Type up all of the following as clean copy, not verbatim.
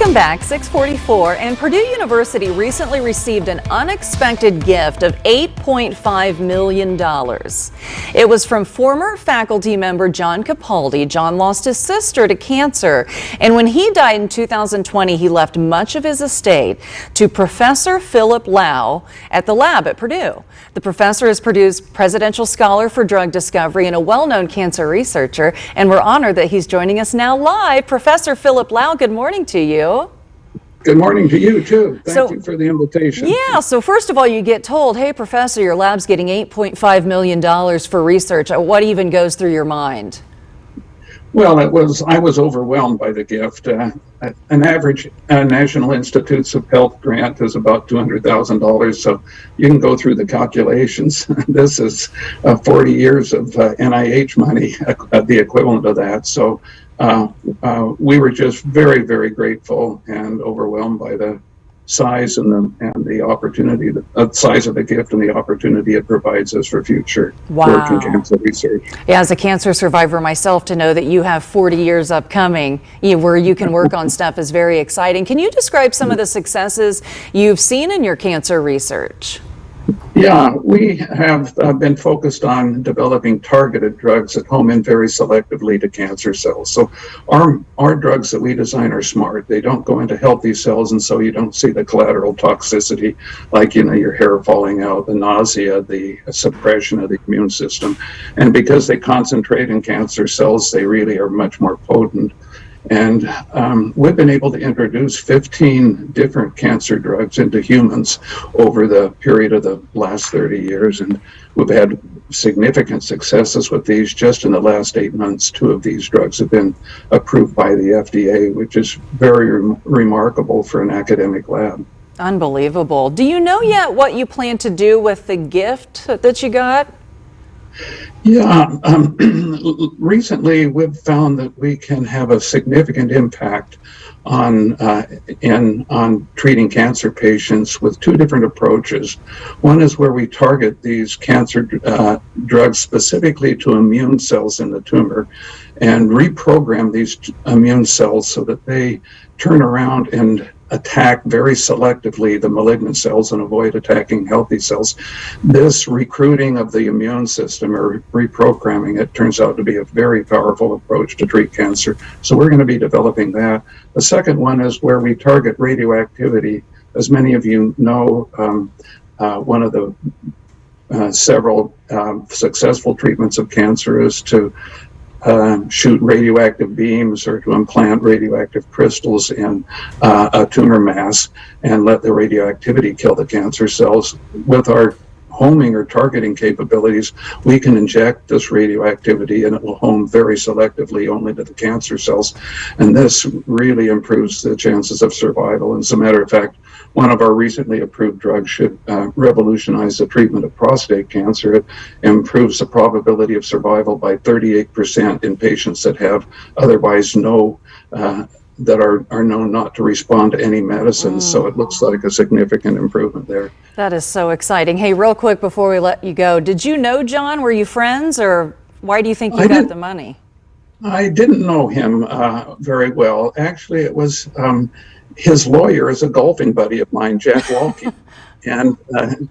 Welcome back, 6:44, and Purdue University recently received an unexpected gift of $8.5 million. It was from former faculty member John Capaldi. John lost his sister to cancer, and when he died in 2020, he left much of his estate to Professor Philip Lau at the lab at Purdue. The professor is Purdue's Presidential Scholar for Drug Discovery and a well-known cancer researcher, and we're honored that he's joining us now live. Professor Philip Lau, good morning to you. Good morning to you, too. Thank you for the invitation. Yeah, so first of all, you get told, hey, Professor, your lab's getting $8.5 million for research. What even goes through your mind? Well, I was overwhelmed by the gift. An average National Institutes of Health grant is about $200,000, so you can go through the calculations. This is 40 years of NIH money, the equivalent of that. So we were just very, very grateful and overwhelmed by the size and the opportunity, the size of the gift and the opportunity it provides us for future work in cancer research. Yeah, as a cancer survivor myself, to know that you have 40 years upcoming where you can work on stuff is very exciting. Can you describe some of the successes you've seen in your cancer research? Yeah, we have been focused on developing targeted drugs that home in very selectively to cancer cells. So our drugs that we design are smart. They don't go into healthy cells, and so you don't see the collateral toxicity like, your hair falling out, the nausea, the suppression of the immune system. And because they concentrate in cancer cells, they really are much more potent. And we've been able to introduce 15 different cancer drugs into humans over the period of the last 30 years. And we've had significant successes with these. Just in the last 8 months, 2 of these drugs have been approved by the FDA, which is very remarkable for an academic lab. Unbelievable. Do you know yet what you plan to do with the gift that you got? Yeah, recently we've found that we can have a significant impact on treating cancer patients with 2 different approaches. One is where we target these cancer drugs specifically to immune cells in the tumor and reprogram these immune cells so that they turn around and attack very selectively the malignant cells and avoid attacking healthy cells. This recruiting of the immune system or reprogramming it turns out to be a very powerful approach to treat cancer. So we're going to be developing that. The second one is where we target radioactivity. As many of you know, one of the several successful treatments of cancer is to shoot radioactive beams or to implant radioactive crystals in a tumor mass and let the radioactivity kill the cancer cells. With our homing or targeting capabilities, we can inject this radioactivity and it will home very selectively only to the cancer cells. And this really improves the chances of survival. And as a matter of fact, one of our recently approved drugs should revolutionize the treatment of prostate cancer. It improves the probability of survival by 38% in patients that have otherwise that are known not to respond to any medicines. So it looks like a significant improvement there. That is so exciting. Hey, real quick before we let you go, did you know John? Were you friends, or why do you think you got the money? I didn't know him very well. Actually, it was his lawyer is a golfing buddy of mine, Jack Walke. And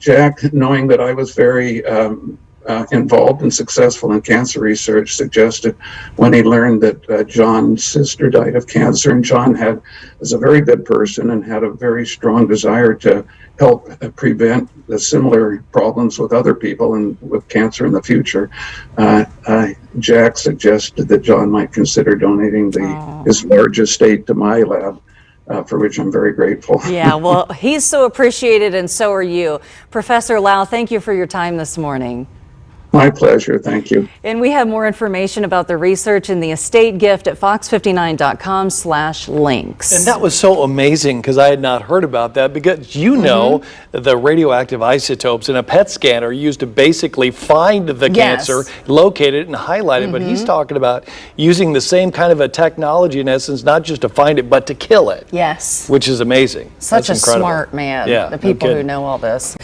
Jack, knowing that I was very involved and successful in cancer research, suggested when he learned that John's sister died of cancer, and John was a very good person and had a very strong desire to help prevent the similar problems with other people and with cancer in the future. Jack suggested that John might consider donating his large estate to my lab. For which I'm very grateful. Yeah, well, he's so appreciated, and so are you. Professor Lau, thank you for your time this morning. My pleasure, thank you. And we have more information about the research and the estate gift at fox59.com/links. And that was so amazing because I had not heard about that, because the radioactive isotopes in a PET scan are used to basically find the cancer, locate it, and highlight it. But he's talking about using the same kind of a technology, in essence, not just to find it, but to kill it. Yes. Which is amazing. Such That's a incredible. Smart man. Yeah, the people who know all this.